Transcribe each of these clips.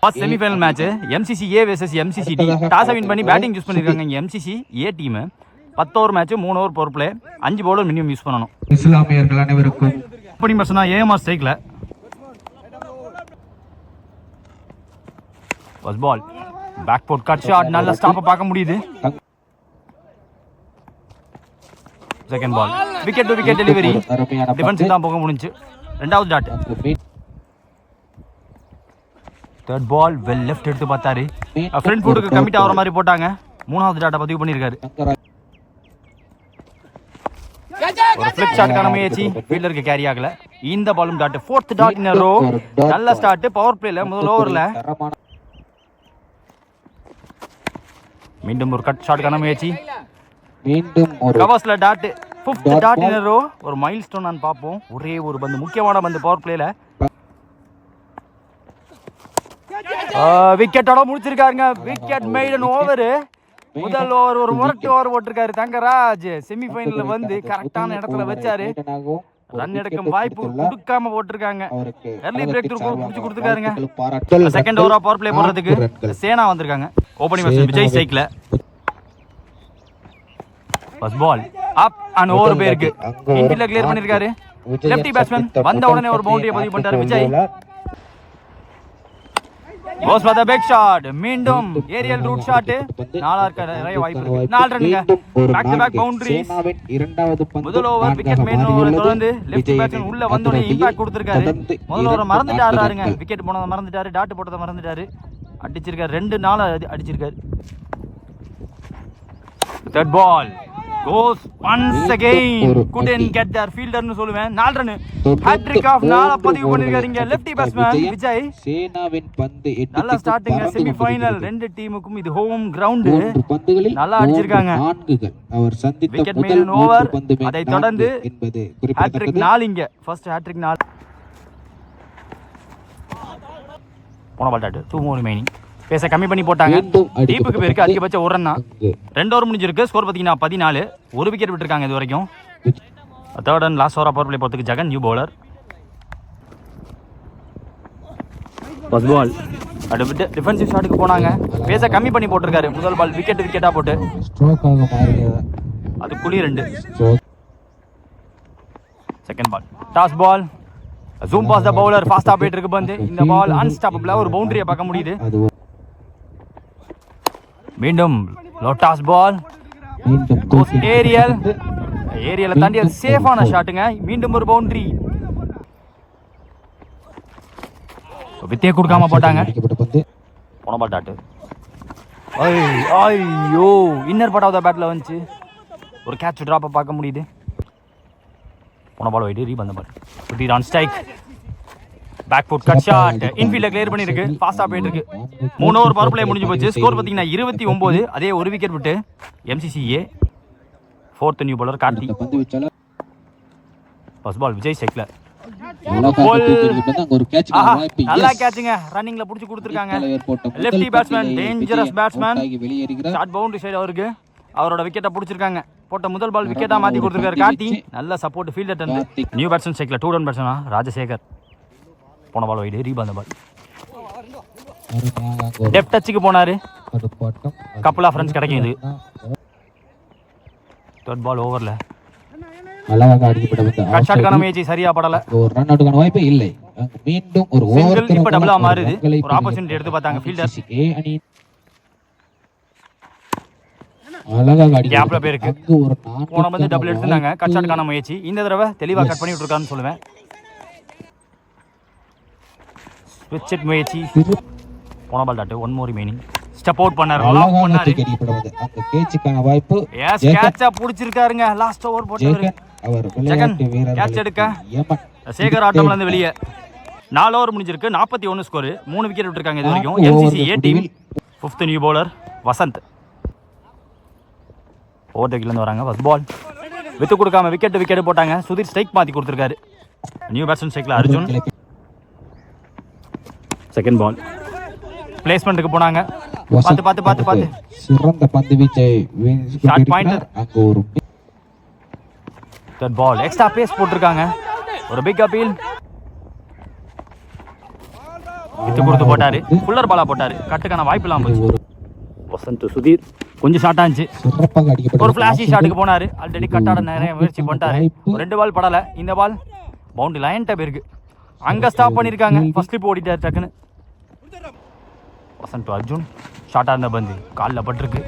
First semifinal match MCC A vs MCC D. Toss win பண்ணி batting use பண்ணிருக்காங்க இங்க MCC A team. 10 over match 3 over power play 5 bowler minimum use பண்ணனும். இஸ்லாமியர்கள் அனைவருக்கும் opening பர்சனா AMR ஸ்ட்ரைக்ல first ball back foot cut shot நல்ல ஸ்டாப்ப பார்க்க முடியுது. Second ball wicket to wicket delivery defence தான் போக முடிஞ்சு. ரெண்டாவது dot. Third ball well left எடுத்து பார்த்தாரு. ஃப்ரண்ட் ஃபுட்க்கு கமிட் ஆவற மாதிரி போட்டாங்க. மூணாவது டாட்டை பதிவு பண்ணிருக்காரு. ஒரு ஃபிளிப் ஷாட்கான முயற்சி ஃபீல்டருக்கு கேரி ஆகல. இந்த பாலும் dot. Fourth dot in a row. நல்ல ஸ்டார்ட் பவர் பிளேல முதல் ஓவர்ல. மீண்டும் ஒரு கட் ஷாட்கான முயற்சி. மீண்டும் ஒரு கவர்ஸ்ல dot. Fifth dot in a row. ஒரு மைல்ஸ்டோன் நான் பாப்போம். ஒரே ஒரு பந்து முக்கியமான பந்து பவர் பிளேல. விக்கெட்டோட முடிச்சிருக்காருங்க. Wicket maiden over. முதல் ஓவர் ஒரு முரட்டு ஓவர் போட்டிருக்காரு தங்கராஜ். செமிஃபைனல்ல வந்து கரெக்டான இடத்துல வச்சாரு. ரன் எடுக்கும் வாய்ப்பு கொடுக்காம போட்டிருக்காங்க. early break through புடிச்சு கொடுத்திருக்காருங்க. செகண்ட் ஓவரா பவர் பிளே போடுறதுக்கு சேனா வந்திருக்காங்க. ஓபனிங் பேட்ஸ்மேன் விஜய் ஸ்ட்ரைக்ல. First ball up and over பேருக்கு இன்ஃபீல்ட்ல கிளியர் பண்ணிருக்காரு. லெஃப்டி பேட்ஸ்மேன் வந்த உடனே ஒரு பவுண்டரியை பதிவு பண்ணிட்டாரு Vijay. Goes for the big shot. மீண்டும் ஏரியல் ரூட் ஷாட். நாலா இருக்க நிறைய வாய்ப்பு இருக்கு. 4 ரன்ங்க. Back to back boundaries. முதல் ஓவர் விக்கெட் மெயின் ஓவர் தொடர்ந்து லெஃப்ட் பேட்ஸ்மேன் உள்ள வந்த உடனே இம்பாக்ட் கொடுத்திருக்காரு. முதல் ஓவர் மறந்துட்டாருங்க. விக்கெட் போனத மறந்துட்டாரு. டாட் போட்டத மறந்துட்டாரு. அடிச்சிருக்காரு. 2-4 அடிச்சிருக்காரு. Third ball goes once again. couldn't get their fielder னு சொல்லுவேன். 4 ரன். ஹேட்ரிக் ஆஃப் 4 பதிவு பண்ணிருக்காருங்க லெஃப்டி பேட்ஸ்மேன் விஜய். சேனாவின் பந்து நல்ல ஸ்டார்டிங் செமி ஃபைனல். ரெண்டு டீமுக்கும் இது ஹோம் கிரவுண்ட். நல்லா அடிச்சிருக்காங்க. அவர் சந்தித்த முதல் ஓவர் அதை தொடர்ந்து ஹேட்ரிக் 4 இங்க ஃபர்ஸ்ட் ஹேட்ரிக் 4. போன பால் டாட் 2 more remaining. பேச கம்மி பண்ணி போட்டாங்க. டீப்புக்கு பேருக்கு அதிகபட்ச ஒரு ரன் தான். 2 ஓவர் முடிஞ்சிருக்கு. ஸ்கோர் பார்த்தீங்கன்னா 14. ஒரு விக்கெட் விட்டுருக்காங்க இது வரைக்கும். தேர்ட் அண்ட் லாஸ்ட் ஓவரா பவர் பிளே போறதுக்கு Jagan new bowler. First ball அடுத்து டிஃபென்சிவ் ஷாட்டுக்கு போனாங்க. பேச கம்மி பண்ணி போட்டிருக்காரு. முதல் பால் விக்கெட்டா போட்டு அது குழி 2. Second ball toss ball zoom past the bowler ஃபாஸ்டா போயிட்டு இருக்கு பந்து. இந்த பால் அன்ஸ்டாப்பபிளா ஒரு பவுண்டரியை பார்க்க முடியுது. மீண்டும் லோட்டாஸ் பால் ஏரியல தாண்டி அது சேஃபான ஷாட்டுங்க. மீண்டும் ஒரு பவுண்டரி. வித்தே கொடுக்காம போட்டாங்க. போன பால் டாட். ஐயோ இன்னர் பார்ட் ஆஃப் த பேட்ல வந்துச்சு. ஒரு கேட்ச் டிராப்பை பார்க்க முடியுது. போன பால் வைடு ரீபந்த பால். குட்டி run strike. Back foot cut shot இன்ஃபீல்ட்ல கிளியர் பண்ணிருக்கு. ஃபாஸ்டா போயிட்டு இருக்கு. 3 ஓவர் பவர் பிளே முடிஞ்சு போச்சு. ஸ்கோர் பாத்தீங்கன்னா 29. அதே ஒரு விக்கெட் விட்டு MCC A. Fourth new bowler Karthi. First ball Vijay ஸ்ட்ரைக்ல. நல்லா கேட்சுங்க. ரன்னிங்ல புடிச்சு கொடுத்திருக்காங்க. Lefty batsman dangerous batsman. Short boundary side அவருக்கு. அவரோட விக்கெட்டை பிடிச்சிருக்காங்க. போட்ட முதல் பால் விக்கெட்டா மாத்தி கொடுத்திருக்காரு கார்த்தி. நல்ல சப்போர்ட் ஃபீல்டர் இருந்து. நியூ பேட்ஸ்மேன் ஸ்ட்ரைக்ல 2 ரன் பேட்ஸ்மேனா ராஜசேகர். போன பால் வைடு ரீபந்த பால். டெப்த் டச்சுக்கு போனாரு. கப்பல் ஆஃப் ரன்ஸ் கிடைக்கும் இது. தேர்ட் பால் ஓவர்ல அழகாக அடிக்கப்பட்ட கட் ஷாட்கான முயற்சி சரியா படல. ஒரு ரன் அவுட்கான வாய்ப்பே இல்லை. மீண்டும் ஒரு ஓவர் இப்ப டபுளா மாறுது. ஒரு ஆப்பர்சூனிட்டி எடுத்து பார்த்தாங்க ஃபீல்டர். A அணி அழகாக அடி கேப்ல பேருக்கு. போன பந்து டபுள் எடுத்துட்டாங்க. கட் ஷாட்கான முயற்சி. இந்த தடவை தெளிவா கட் பண்ணி விட்டுருக்கான்னு சொல்லுவேன். ஸ்விட்ச் இட் முயற்சி. போன ball dot 1 more remaining. Step out பண்ணாரு. லாக் பண்ணாரு. அந்த கேட்ச்கான வாய்ப்பு. எஸ் கேட்சா புடிச்சிருக்காருங்க. லாஸ்ட் ஓவர் போட்டாரு. அவர் விளையாட்டு வீரர் கேட்ச் எடுக்க சேகர் ஆட்டம்ல இருந்து வெளியே. 4 ஓவர் முடிஞ்சிருக்கு. 41 ஸ்கோர். 3 விக்கெட் விட்டுருக்காங்க இது வரைக்கும். MCC A team. 5th new bowler Vasanth. Over டேக்ல இருந்து வராங்க. ஃபர்ஸ்ட் பால் வித்து கொடுக்காம விக்கெட் போட்டாங்க. சுதீர் ஸ்ட்ரைக் மாத்தி கொடுத்திருக்காரு. நியூ பேட்ஸ்மேன் ஸ்ட்ரைக்ல அர்ஜுன். செகண்ட் பால் பிளேஸ்மென்ட்க்கு போனாங்க. பாத்து சிறந்த பந்து வீச்சை ஷாட் பாயிண்டர். அங்க ஒரு தேர்ட் பால் எக்ஸ்ட்ரா பேஸ் போட்டுருக்காங்க. ஒரு பிக் அப்பீல். வித்து கொடுத்து போட்டாரு, ஃபுல்லர் பாலா போட்டாரு, கட்டுக்கான வாய்ப்பு இல்லாம போச்சு. வசந்த் சுதீர் கொஞ்சம் ஷார்ட் ஆச்சு, ஒரு ஃபிளாஷி ஷாட்டுக்கு போனாரு, ஆல்ரெடி கட்டாட நிறைய முயற்சி பண்ணிட்டாரு, 2 பால் படல, இந்த பால் பவுண்டரி லைன் டைப் இருக்கு, அங்க ஸ்டாப் பண்ணிருக்காங்க, ஃபர்ஸ்ட் ஸ்லிப் ஓடிட்டாரு டக்குன்னு. வசந்த் அர்ஜுன் ஷார்ட்டா இருந்த பந்து காலில் பட்டிருக்கு.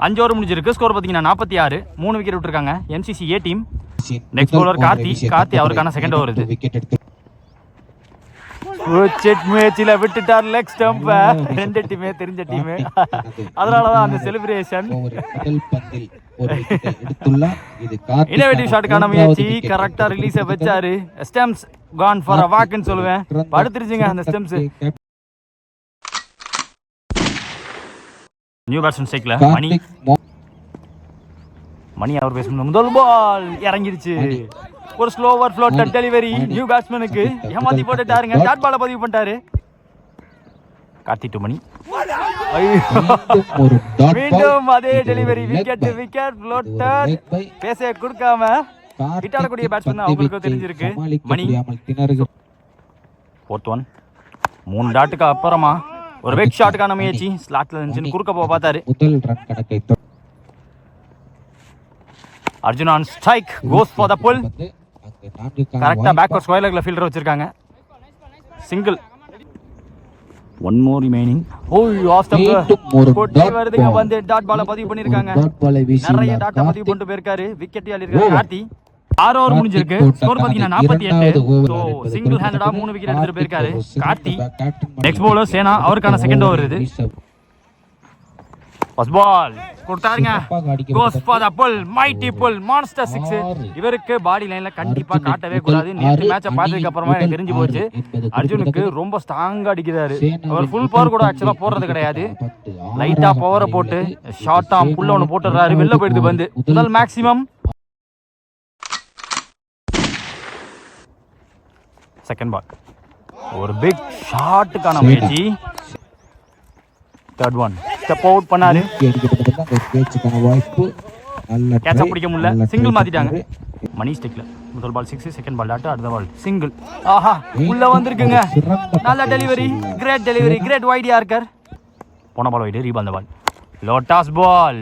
5 ஓவர் முடிஞ்சிருக்கு, ஸ்கோர் பார்த்தீங்கன்னா 46, 3 விக்கெட் விட்டுருக்காங்க MCC A team. Next bowler Karthi அவருக்கான செகண்ட் ஓவர் இது. முயற்சியில விட்டுட்டார் லெக் ஸ்டம்ப், 2 டீமே தெரிஞ்ச டீம், அதனாலதான் அந்த செலிப்ரேஷன். இனோவேட்டிவ் ஷாட்டுக்கான முயற்சி கரெக்டா ரிலீஸ வச்சாரு, ஸ்டெம்ஸ் கான் ஃபார் அ வாக்னு சொல்லுவேன், படுத்துருச்சுங்க அந்த ஸ்டெம்ஸ். நியூ பேட்ஸ்மேன் ஸ்ட்ரைக்ல மணி அவர் பேசும் முதல் பால் இறங்கிருச்சு, ஒரு ஸ்லோவர் ஃப்ளோட்டர் டெலிவரி நியூ பேட்ஸ்மேனுக்கு, ஏமாத்தி போட்டுட்டாருங்க, டாட் பால பதிவு பண்ணிட்டாரு கார்த்தி டு மணி. மீண்டும் அதே டெலிவரி, விக்கெட் ஃப்ளோட்டர், பேச கொடுக்காம ஹிட் ஆடக்கூடிய பேட்ஸ்மேன் அவங்களுக்கு தெரிஞ்சிருக்கு மணி. 4th ஒன், 3 டாட்டுக்கு அப்புறமா ஒரு வெக் ஷாட்டுக்கான முயற்சி, ஸ்லாட்ல இருந்துச்சு, குறுக்க போக பார்த்தாரு. Arjun on strike, goes for the pull, கரெக்ட்டா பேக்வர்ட் ஸ்கொயர் லெக்ல ஃபீல்டர் வச்சிருக்காங்க, single. 1 more remaining. Off stump போட்டி வருதுங்க, வந்து டாட் பால பதிவு பண்ணிருக்காங்க, நிறைய டாட்டா பதிவு பண்ணிட்டு போயிருக்காரு, விக்கெட் ஆளி இருக்காரு கார்த்தி. 6 ஓவர் முடிஞ்சிருக்கு, ஸ்கோர் பாத்தீங்கன்னா 48, சோ சிங்கிள் ஹேண்டடா 3 விக்கெட் எடுத்துட்டு போயிருக்காரு கார்த்தி. நெக்ஸ்ட் பவுலர் சேனா, அவருக்கான செகண்ட் ஓவர் இது. ஃபர்ஸ்ட் பால் கொடுத்தாருங்க, goes for the pull, mighty pull, monster 6. இவருக்கு பாடி லைன்ல கண்டிப்பா காட்டவே கூடாது, நேத்து மேட்சை பார்த்ததுக்கு அப்புறமா எனக்கு தெரிஞ்சு போச்சு, அர்ஜுனுக்கு ரொம்ப ஸ்ட்ராங்கா அடிக்கிறாரு, அவர் ஃபுல் பவர் கூட ஆக்சுவலா போடுறது கிடையாது, லைட்டா பவரை போட்டு ஷார்ட்டா புல்ல ஒன்று போட்டுறாரு, வெளில போயிடுது பந்து, முதல் மேக்ஸிமம். செகண்ட் பால் ஒரு பிக் ஷாட்டுக்கான முயற்சி, தேர்ட் ஒன் ஸ்டெப் அவுட் பண்ணாரு, கேட்ச பிடிக்க முடியல, சிங்கிள் மாத்திட்டாங்க. மணி ஸ்டிக்ல முதல் பால் 6, செகண்ட் பால் டாட், அடுத்த பால் சிங்கிள். ஆஹா உள்ள வந்திருக்குங்க, நல்ல delivery, great delivery, great wide yorker. போன பால் வைட், ரீபால் பால், லோட்டஸ் பால்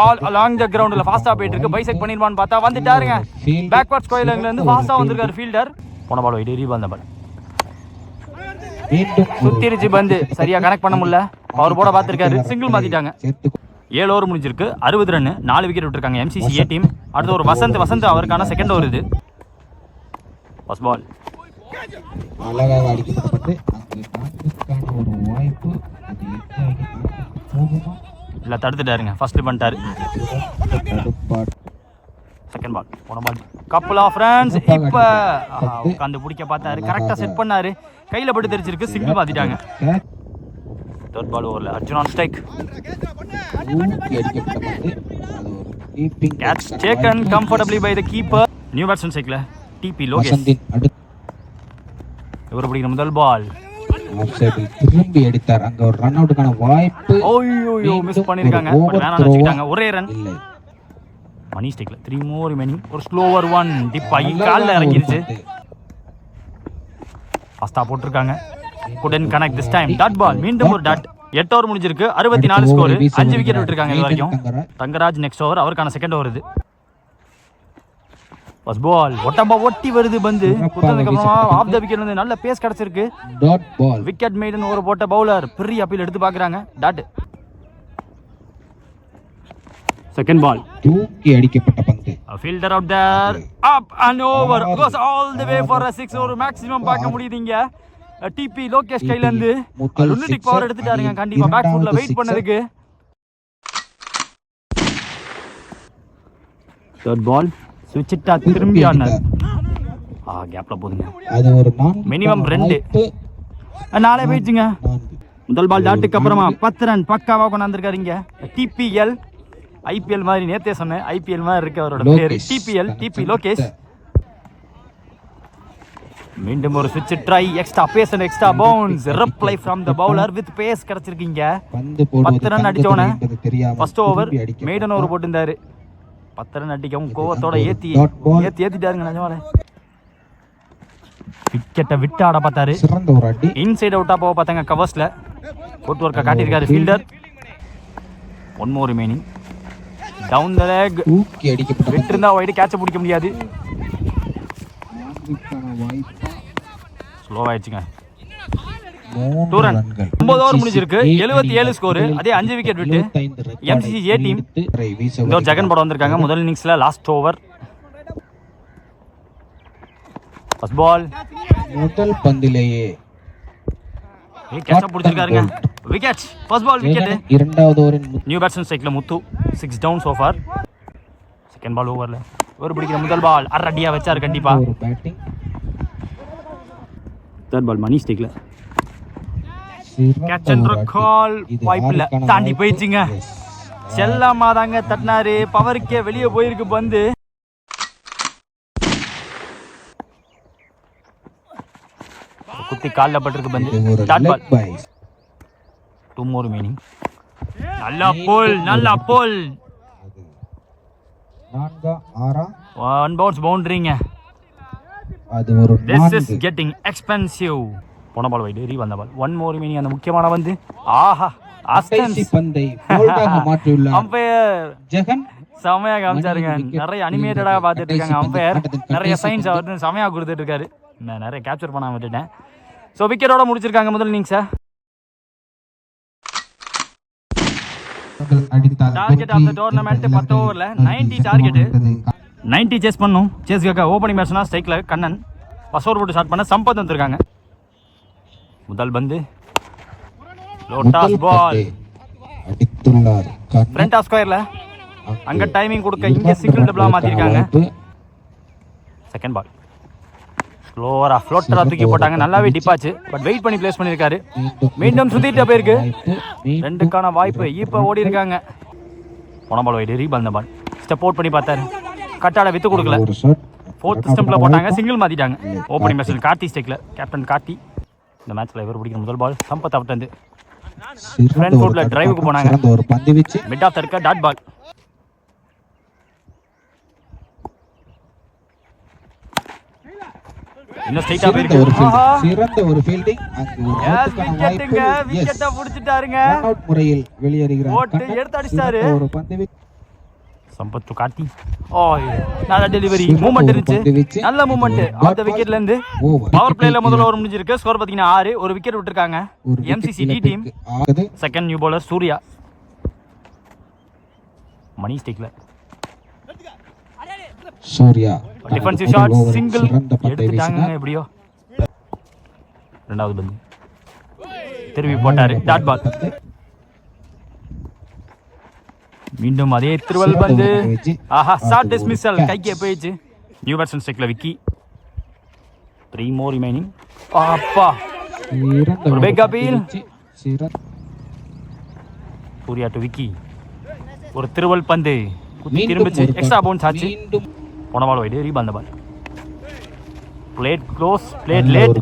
ஆல் அலாங் தி கிரவுண்ட்ல ஃபாஸ்டா போயிட்டு இருக்கு, பைசெக் பண்ணிடுவான்னு பார்த்தா வந்துட்டாருங்க, பேக்வர்ட் ஸ்கொயர் லெக்ல இருந்து ஃபாஸ்டா வந்திருக்காரு ஃபீல்டர். போன பால் வைட், ரீபால் பால், சுத்திருச்சு பந்து, சரியா கனெக்ட் பண்ண முடியல, அவர் போட பார்த்திருக்காரு, சிங்கிள் மாத்திட்டாங்க. 7 ஓவர் முடிஞ்சிருக்கு, 60 ரன், 4 விக்கெட் விட்டுருக்காங்க MCC A டீம். அடுத்து ஒரு வசந்த் அவருக்கான செகண்ட் ஓவர் இது. ஃபர்ஸ்ட் பால் அழகாக அடிக்கப்பட்டது, ஒரு வாய்ப்பு இல்ல தடுத்துட்டாருங்க, ஃபர்ஸ்ட் பண்ணிட்டாரு. செகண்ட் பால், போன பால் கப்புல் ஆஃப் ரன்ஸ், இப்ப உட்காந்து பிடிக்க பார்த்தாரு, கரெக்டா செட் பண்ணாரு, கையில பட்டு தெரிச்சிருக்கு, சிங்கிள் மாத்திட்டாங்க. தேர்ட் பால் ஓவர்ல Arjun on strike, catch taken comfortably by the keeper. New batsman ஸ்ட்ரைக்ல TP லோகேஷ், இவர் பிடிக்கிற முதல் பால் ஆஃப் சைடில் திரும்பி அடித்தார், அங்க ஒரு ரன் அவுட்கான வாய்ப்பு, ஓய்யோ மிஸ் பண்ணிருக்காங்க, பட் வேணாம்னு வச்சிட்டாங்க, ஒரே ரன். மணி ஸ்டிக்ல 3 more remaining, ஒரு ஸ்லோவர் ஒன் டிப் ஆகி கால்ல இறங்கிருச்சு, ஃபாஸ்டா போட்டுருக்காங்க, couldn't connect this time, dot ball, மீண்டும் ஒரு டாட். 8 ஓவர் முடிஞ்சிருக்கு, 64 ஸ்கோர், 5 விக்கெட் விட்டுருக்காங்க இது வரைக்கும். தங்கராஜ் நெக்ஸ்ட் ஓவர், அவருக்கான செகண்ட் ஓவர் இது. ஃபர்ஸ்ட் பால் ஒட்டம்பா ஒட்டி வருது பந்து, குத்ததுக்கு அப்புறமா ஆஃப் தி விக்கெட் வந்து நல்ல பேஸ் கிடைச்சிருக்கு, dot ball, wicket maiden over போட்ட பவுலர் பெரிய அப்பீல் எடுத்து பாக்குறாங்க, டாட். செகண்ட் பால் தூக்கி அடிக்கப்பட்ட பந்து, fielder out there, up and over, goes all the way for a 6, ஒரு மேக்ஸிமம் பார்க்க முடியுதுங்க. TP லோகேஷ் கையில இருந்து லுனட்டிக் பவர் எடுத்துட்டாருங்க, கண்டிப்பா பேக் ஃபுட்ல வெயிட் பண்ணதுக்கு. தேர்ட் பால் ஸ்விட்ச் இட்டா திரும்பி ஆனார், கேப்ல போதுங்க, அது ஒரு மினிமம் 2 4 போயிடுச்சுங்க. முதல் பால் டாட்டுக்கு அப்புறமா 10 ரன் பக்காவா கொண்டாந்துருக்காரு இங்க. TPL IPL மாதிரி, நேத்தே சொன்னேன் IPL மாதிரி இருக்கு அவரோட பேரு, TP லோகேஷ். மீண்டும் ஒரு ஸ்விட்ச் try, extra pace and extra bounce, reply from the bowler with pace கிடைச்சிருக்கீங்க. 10 ரன் அடிச்சோனே ஃபர்ஸ்ட் ஓவர் மெய்டன் ஓவர் போட்டுருந்தாரு, 10 ரன் அடிக்கவும் கோவத்தோட ஏத்திட்டாருங்க நிஜமாலே. விக்கெட்டை விட்டு ஆட பார்த்தாரு. சிறந்த ஒரு அடி. இன்சைட் அவுட்டா போக பார்த்தாங்க. கவர்ஸ்ல ஃபுட் ஒர்க்கை காட்டியிருக்காரு fielder. One more remaining. Down the leg. ஊக்கி அடிக்கப்பட்ட விட்டு இருந்தா வைடு கேட்ச பிடிக்க முடியாது. ஸ்லோவாயிடுச்சுங்க. 3 ரன்கள். 9 ஓவர் முடிஞ்சிருக்கு. 77 ஸ்கோர். அதே 5 விக்கெட் விட்டு MCC A டீம். இந்த ஜெகன் படம் வந்திருக்காங்க முதல் இன்னிங்ஸ்ல. Last over. First ball. முதல் பந்திலேயே கேட்ச பிடிச்சிருக்காருங்க. விக்கெட். First ball wicket. இரண்டாவது ஓவரின் நியூ பேட்ஸ்மேன் ஸ்ட்ரைக்ல Muthu. 6 down so far. Second ball ஓவர்ல ஒரு பிடிக்கிற முதல் பால் அரடியா வச்சாரு கண்டிப்பா. ஒரு பேட்டிங். தேர்ட் பால் மணி ஸ்ட்ரைக்ல கேட்ச் அண்ட் கால். வாய்ப்பில்ல. தாண்டி போயிடுச்சுங்க. செல்லமா தாங்க தட்டினாரு. பவருக்கே வெளியே போயிருக்கு பந்து. குத்தி கால்ல பட்டிருக்கு பந்து. Dot ball. 2 more remaining. நல்லா போல். நல்லா போல். 4 6 ஒன் பவுன்ஸ் பவுண்டரிங்க. அது ஒரு This is getting expensive. போன பால் வைடு. ரீ வந்த பால். 1 more remaining. அந்த முக்கியமான வந்து ஆஹா கடைசி பந்தை போல்டாக மாற்றியுள்ளார் அம்பையர் ஜெகன். செமையா காமிச்சாருங்க. நிறைய அனிமேட்டடா பார்த்துட்டு இருக்காங்க அம்பையர். நிறைய சைன்ஸ் அவர் செமையா கொடுத்துட்டு இருக்காரு. நான் நிறைய கேப்சர் பண்ண விட்டுட்டேன். ஸோ விக்கெட்டோட முடிச்சிருக்காங்க முதல் இன்னிங்ஸை. டார்கெட் ஆஃப் த டோர்னமெண்ட் 10 ஓவர்ல 90 டார்கெட். 90 சேஸ் பண்ணும். சேஸ்க்காக ஓப்பனிங் பேட்ஸ்மேனா ஸ்ட்ரைக்ல கண்ணன். ஃபர்ஸ்ட் ஓவர் போட்டு ஸ்டார்ட் பண்ண சம்பத் வந்திருக்காங்க. முதல் பந்து லோட்டாஸ் பால் அடித்துள்ளார். ஃப்ரண்ட் ஆஃப் ஸ்கொயர்ல அங்க டைமிங் கொடுக்க இங்க சிங்கிள் டபுளா மாத்திருக்காங்க. செகண்ட் பால் ஸ்லோவரா ஃப்ளோட்டரா தூக்கி போட்டாங்க. நல்லாவே டிப்பாச்சு. பட் வெயிட் பண்ணி பிளேஸ் பண்ணிருக்காரு. மீண்டும் சுத்திட்டு போயிருக்கு. 2க்கான வாய்ப்பு இப்ப ஓடி இருக்காங்க. போன பால் வைடு. ரீபால். இந்த பால் ஸ்டெப் அவுட் பண்ணி பார்த்தாரு. கட்டாட வித்து கொடுக்கல. 4th ஸ்டெம்ப்ல போட்டாங்க. சிங்கிள் மாத்திட்டாங்க. ஓப்பனிங் பேட்ஸ்மேன் கார்த்தி ஸ்ட்ரைக்ல. கேப்டன் கார்த்தி. இந்த மேட்ச்ல இவர் பிடிக்கிற முதல் பால் சம்பத் அவுட் வந்து ஃப்ரண்ட் ஃபுட்ல டிரைவுக்கு போனாங்க. ஒரு பந்து வீச்சு. மிட் ஆஃப் தர்க்க டாட் பால். இன்னும் ஸ்ட்ரைட்டா போயிருக்கு. சிறந்த ஒரு ஃபீல்டிங். விக்கெட்டுங்க. விக்கெட்ட புடிச்சிட்டாருங்க. அவுட் முறையில் வெளியேறுகிறார். ஓட்டு எடுத்து அடிச்சாரு. ஒரு பந்து வீச்சு. சம்பத் கார்த்தி. நல்ல டெலிவரி. மூவ்மெண்ட் இருந்துச்சு. நல்ல மூவ்மெண்ட். அந்த விக்கெட்ல இருந்து பவர் பிளேல முதல் ஓவர் முடிஞ்சிருக்கு. ஸ்கோர் பாத்தீங்கன்னா 6. ஒரு விக்கெட் விட்டுருக்காங்க MCC D team. Second new bowler Surya. Mani ஸ்டிக்ல சூர்யா டிஃபென்சிவ் ஷாட் சிங்கிள் எடுத்துட்டாங்க. எப்படியோ இரண்டாவது பந்து திரும்பி போட்டாரு. Dot ball. மீண்டும் அதே திருவல் பந்து. ஆஹா ஷாட் டிஸ்மிஸல். கைக்கே போயிடுச்சு. நியூ பேட்ஸ்மேன் ஸ்ட்ரைக்ல விக்கி. 3 more remaining. அப்பா ஒரு big appeal. Surya to Vicky. ஒரு திருவல் பந்து திரும்பிச்சு. எக்ஸ்ட்ரா பவுன்ஸ் ஆச்சு. போன ball wide. Reball. Ball played close. Played late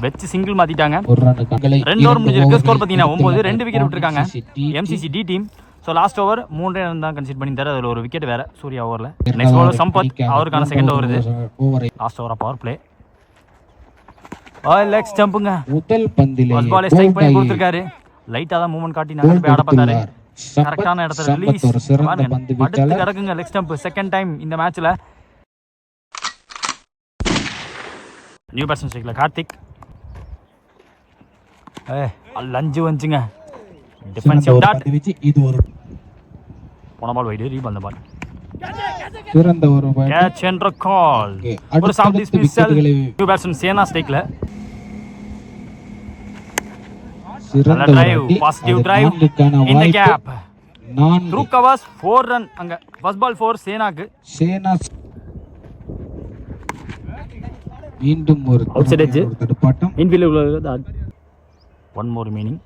வெச்சு சிங்கிள் மாத்திட்டாங்க. 2 ஓவர் முடிஞ்சிருக்கு. ஸ்கோர் பார்த்தீங்கன்னா 9. 2 விக்கெட் விட்டுருக்காங்க MCC D team. So last over 3 run தான் கன்சிடர் பண்ணிட்டாரு. அதில் ஒரு விக்கெட் வேற சூர்யா ஓவரில். Next over Sampath. அவருக்கான செகண்ட் ஓவர் இது. லாஸ்ட் ஓவரா பவர் பிளே. லெக் ஸ்டம்புங்க. முதல் பந்திலே ஃபர்ஸ்ட் பால் ஸ்ட்ரைக் பண்ணி கொடுத்திருக்காரு. லைட்டா தான் மூவ்மெண்ட் காட்டி நகர் போய் ஆட பார்த்தாரு. கரெக்டான இடத்துல ரிலீஸ். அடுத்து கிடக்குங்க லெக் ஸ்டம்ப். செகண்ட் டைம் இந்த மேட்ச்ல. நியூ பேட்ஸ்மேன் ஸ்ட்ரைக்ல கார்த்திக். லஞ்சு வந்துச்சுங்க. Defensive dot. இது ஒரு போன பால் வைடு. ரீபால். பால் சிறந்த ஒரு கேட்ச் அண்ட் கால். ஒரு sound dismissal. New batsman Sena ஸ்ட்ரைக்ல. சிறந்த drive. Positive drive in the gap. Through covers 4 run. அங்க ஃபர்ஸ்ட் பால் 4 சேனாக்கு. சேனா மீண்டும் ஒரு அவுட்சைட் எட்ஜ் தடுப்பாட்டம். இன்ஃபீல்ட். 1 more remaining.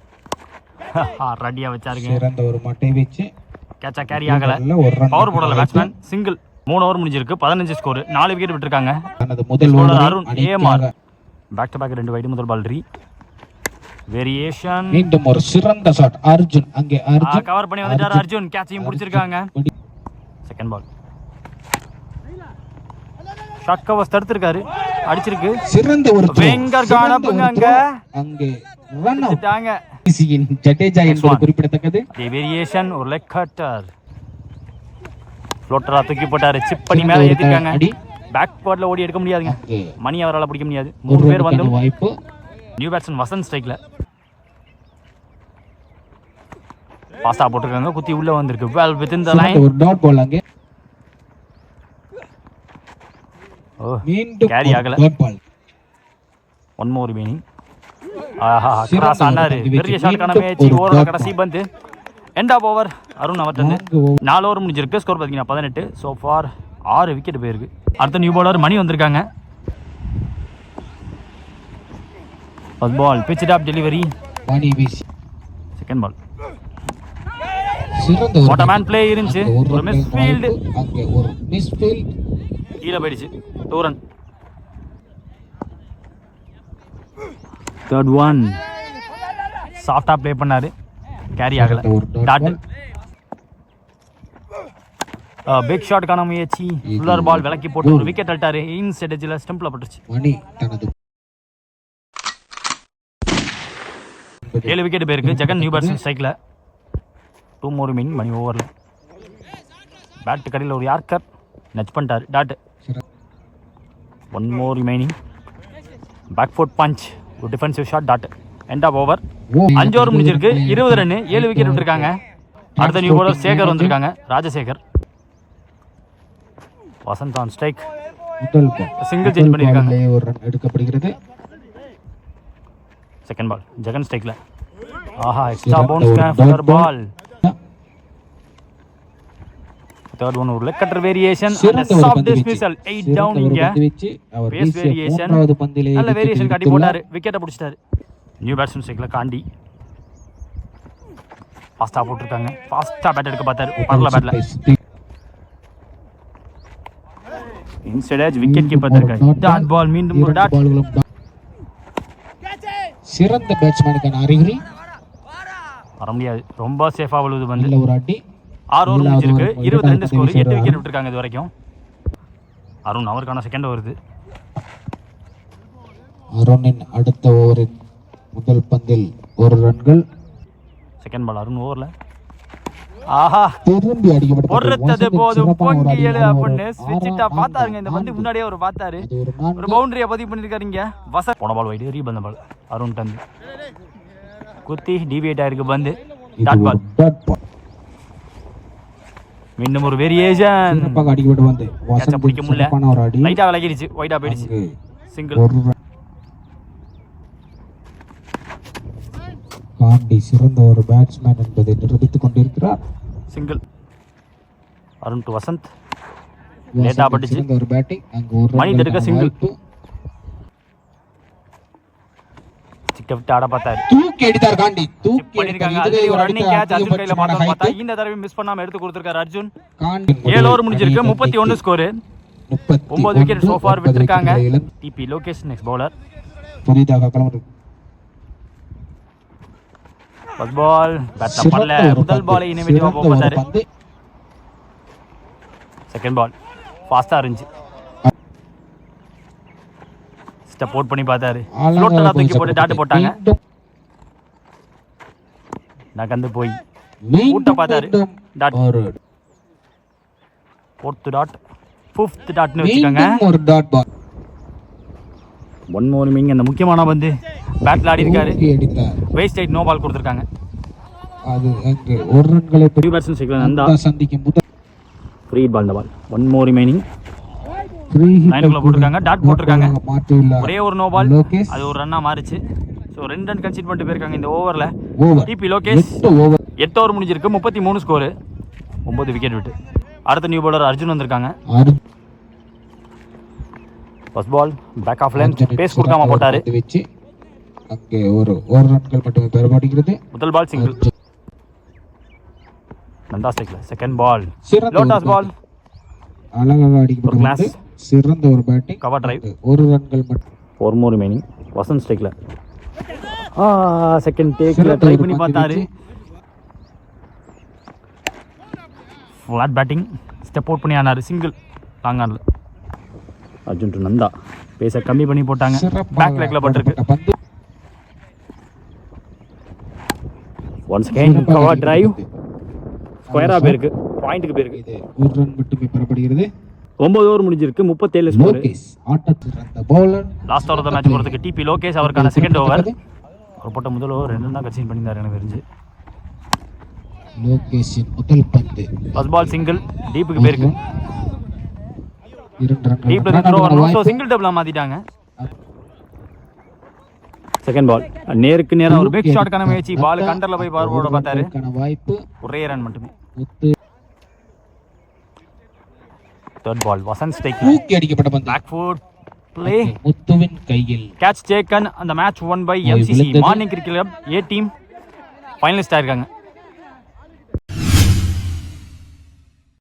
ரெடியா வச்சாருங்க. சிறந்த ஒரு மட்டை வீச்சு. கேட்சா கேரி ஆகல. பவர் போடல பேட்ஸ்மேன். சிங்கிள். 3 ஓவர் முடிஞ்சிருக்கு. 15 ஸ்கோர். 4 விக்கெட் விட்டுருக்காங்க. தனது முதல் ஓவர் அருண் ஏமார். Back to back 2 wide. முதல் பால் ரீ. வேரியேஷன். மீண்டும் ஒரு சிறந்த ஷாட். அர்ஜுன் அங்கே. அர்ஜுன் கவர் பண்ணி வந்துட்டார். அர்ஜுன் கேட்சையும் பிடிச்சிருக்காங்க. செகண்ட் பால் ஷாட் கவர்ஸ் தடுத்திருக்காரு, அடிச்சிருக்கு. சிறந்த ஒரு வெங்கர் காணப்புங்க அங்கே ரன் அவுட் டாங்க. ஜடேஜா என்பது குறிப்பிடத்தக்கது. வேரியேஷன் ஒரு லெக் கட்டர் ஃப்ளோட்டரா தூக்கி போட்டாரு, சிப் பண்ணி மேல ஏத்திட்டாங்க. பேக் பாட்ல ஓடி எடுக்க முடியாதுங்க, மணி அவரால பிடிக்க முடியாது. 3 பேர் வந்து வாய்ப்பு. நியூ பேட்ஸ்மேன் வசந்த் ஸ்ட்ரைக்ல பாஸ்டா போட்டுருக்காங்க, குத்தி உள்ள வந்திருக்கு. Well within the line. ஒரு டாட் பால் அங்கே மீண்டும் கேரி ஆகல. ஒன் மோர் மீனிங். ஆஹா கிராஸ் ஆனாரு, பெரிய ஷாட்கான மேட்ச். ஓவரோட கடைசி பந்து எண்ட் ஆஃப் ஓவர். அருண் அவர்ட்ட 4 ஓவர் முடிஞ்சிருக்கு. ஸ்கோர் பார்த்தீங்கன்னா 18. சோ ஃபார் 6 விக்கெட் போயிருக்கு. அடுத்த நியூ பவுலர் மணி வந்திருக்காங்க. First ball pitch top delivery, Mani வீசி. செகண்ட் பால் சிறந்த வாட் அ மேன் ப்ளே இருந்துச்சு. ஒரு மிஸ் ஃபீல்ட், அங்கே ஒரு மிஸ் ஃபீல்ட் கீழே போயிடுச்சு. 2 ரன். தேர்ட் ஒன் சாஃப்டா ப்ளே பண்ணாரு, கேரி ஆகல. டாட் பிக் ஷாட்கான முயற்சி, ஃபுல்லர் பால் விலக்கி போட்டு ஒரு விக்கெட் அட்டாரு. இன்சைட் எட்ஜ்ல ஸ்டம்ப்ல பட்டுச்சு. மணி தனது 7 விக்கெட் போயிருக்கு. ஜெகன் நியூ பேட்ஸ்மேன் ஸ்ட்ரைக்ல. 2 மோர் மீன். மணி ஓவர்ல பேட் கடையில் ஒரு யார்க்கர் நச் பண்ணிட்டாரு. Dot. 1 more remaining. Back foot punch, ஒரு defensive shot. Dot. End of over. 5 over முடிஞ்சிருக்கு. 20 ரன், 7 விக்கெட் விட்டுருக்காங்க. அடுத்த நியூ பவுலர் சேகர் வந்திருக்காங்க, Rajasekar. Vasanth on strike. Single change பண்ணிருக்காங்க. ஒரு ரன் எடுக்கப்படுகிறது. செகண்ட் பால் ஜெகன் ஸ்ட்ரைக்ல. ஆஹா extra bounce fuller ball. Third one ஒரு leg cutter variation, soft dismissal. 8 down. இங்க பேஸ் வேரியேஷன், நல்ல வேரியேஷன் காட்டி போட்டாரு, விக்கெட்டை பிடிச்சிட்டாரு. நியூ பேட்ஸ்மேன் ஸ்ட்ரைக்ல காண்டி ஃபாஸ்டா போட்டுருக்காங்க. ஃபாஸ்டா பேட் எடுக்க பார்த்தாரு, பரல பேட்ல இன்ஸ்டெட் விக்கெட் கீப்பர் இருக்காரு. டாட் பால், மீண்டும் ஒரு டாட். சிறந்த பேட்ஸ்மேனுக்கான அறிகுறி. வர முடியாது, ரொம்ப சேஃபா விழுது வந்து. ஒரு அடி. 6 ஓவர் முடிஞ்சிருக்கு. 22 ஸ்கோர், 8 விக்கெட் விட்டுருக்காங்க இது வரைக்கும். அருண் அவருக்கான செகண்ட் வருது. அருணின் அடுத்த ஓவரின் முதல் பந்தில் 1 ரன்கள். செகண்ட் பால் அருண் ஓவர்ல. ஆஹா திரும்பி அடிக்கப்பட்ட பொறுத்தது போதும் பொங்கி எழு அப்படின்னு ஸ்விட்சிட்டா பார்த்தாருங்க. இந்த பந்து முன்னாடியே அவர் பார்த்தாரு, ஒரு பவுண்டரியை பதிவு பண்ணிருக்காரு. இங்க வசந்த் போன பால் வைடு, ரீபந்த பால் அருண் தந்து குத்தி டிவியேட் ஆயிருக்கு பந்து. Dot ball. மீண்டும் ஒரு வேரியேஷன், அடிக்கப்பட்டு வந்து கேட்ச பிடிக்க முடியல, லைட்டா விலகிடுச்சு, வைடா போயிடுச்சு. சிங்கிள். காண்டி சிறந்த ஒரு பேட்ஸ்மேன் என்பதை நிரூபித்துக் கொண்டிருக்கிறார். சிங்கிள். அருண் டு வசந்த், லேட்டா பட்டுச்சு. ஒரு பேட்டிங், அங்க ஒரு மணி தடுக்க சிங்கிள். சிக்க விட்டு ஆட பார்த்தாரு, தூக்கி அடித்தார் காண்டி. தூக்கி பண்ணிருக்காங்க. அது ஒரு ரன்னிங் கேட்ச் அர்ஜுன் கையில பார்த்தா இந்த தடவை மிஸ் பண்ணாம எடுத்து கொடுத்திருக்காரு அர்ஜுன். 7 ஓவர் முடிஞ்சிருக்கு. 31 ஸ்கோர், 9 விக்கெட் சோ ஃபார் விட்டுருக்காங்க. DP Lokesh next bowler. புதிதாக களம். ஃபர்ஸ்ட் பால் பேட் பண்ணல, முதல் பாலை இனிமேட்டிவா போட்டாரு. செகண்ட் பால் ஃபாஸ்டா இருந்துச்சு, ஸ்டெப் அவுட் பண்ணி பார்த்தாரு, ஃப்ளோட்டரா தூக்கி போட்டு டாட் போட்டாங்க. நகந்து போய் ஊட்ட பார்த்தாரு. டாட். ஃபோர்த் டாட், ஃபிஃப்த் டாட்னு வச்சுக்கோங்க. ஒரு டாட் பால். 1 மோர் மீனிங். அந்த முக்கியமான பந்து பேட்ல ஆடி இருக்காரு, வேஸ்ட் ஆயிட், நோ பால் கொடுத்திருக்காங்க. அது அங்க ஒரு ரன்களை நியூ பேட்ஸ்மேன் சைக்கிள் நந்தா சந்திக்கும் முதல் ஃப்ரீ பால். இந்த பால் 1 மோர் ரிமைனிங். 9 போட்டுருக்காங்க, டாட் போட்டுருக்காங்க. ஒரே ஒரு நோ பால், அது ஒரு ரன்னா மாறிச்சு. ஸோ 2 ரன் கன்சிட் பண்ணிட்டு போயிருக்காங்க இந்த ஓவரில். டிபி லோகேஷ் 8 ஓவர் முடிஞ்சிருக்கு. 33 ஸ்கோரு, 9 விக்கெட் விட்டு. அடுத்த நியூ பவுலர் அர்ஜுன் வந்திருக்காங்க. First ball back of length, pace கொடுக்காம போட்டாரு. அங்கே ஒரு ரன்கள் மட்டுமே பெறப்படுகிறது. முதல் பால் சிங்கிள். நந்தா ஸ்ட்ரைக்ல. செகண்ட் பால் லோட்டஸ் பால், அழகாக அடிக்கப்பட்ட சிறந்த ஒரு பேட்டிங், கவர் டிரைவ். 1 ரன்கள் மட்டும். 4 மோர் ரிமைனிங். வசந்த் ஸ்ட்ரைக்ல. செகண்ட் டேக்ல ட்ரை பண்ணி பார்த்தாரு, ஃபிளாட் பேட்டிங், ஸ்டெப் அவுட் பண்ணி ஆனாரு. சிங்கிள் லாங் ஆன்ல. அர்ஜுன் டு நந்தா. பேச கம்மி பண்ணி போட்டாங்க. பேக் லெக்ல பட்டிருக்கு. பந்து ஒன்ஸ் அகைன் கவர் டிரைவ். ஸ்கொயரா போயிருக்கு. பாயிண்ட்க்கு போயிருக்கு. இது ஒரு ரன் மட்டுமே பெறப்படுகிறது. 9 ஓவர் முடிஞ்சிருக்கு. 37 ஸ்கோர். லோகேஷ் ஆட்டத்தில் அந்த பவுலர் லாஸ்ட் ஓவர் தான் மேட்ச் போறதுக்கு டிபி லோகேஷ் அவருக்கான செகண்ட் ஓவர். அவர் போட்ட முதல் ஓவர் 2 தான் கன்சீட் பண்ணியிருந்தார் எனக்கு தெரிஞ்சு. லோகேஷின் முதல் பந்து ஃபர்ஸ்ட் பால் சிங்கிள் டீப்புக்கு போயிருக்கு. 2 ரன் டீப்ல இருந்து த்ரோ வரணும். சோ சிங்கிள் டபுளா மாத்திட்டாங்க. செகண்ட் பால் நேருக்கு நேரா ஒரு பிக் ஷாட்கான முயற்சி. பால் கண்டர்ல போய் பார்வோட பார்த்தாரு. வாய்ப்பு ஒரே ரன் மட்டுமே. Muthu third ball Vasanth strike. தூக்கி அடிக்கப்பட்ட பந்து பேக் ஃபுட் ப்ளே. முத்துவின் கையில் கேட்ச் டேக்கன். அந்த match won by MCC morning cricket club A team finalist ஆயிருக்காங்க.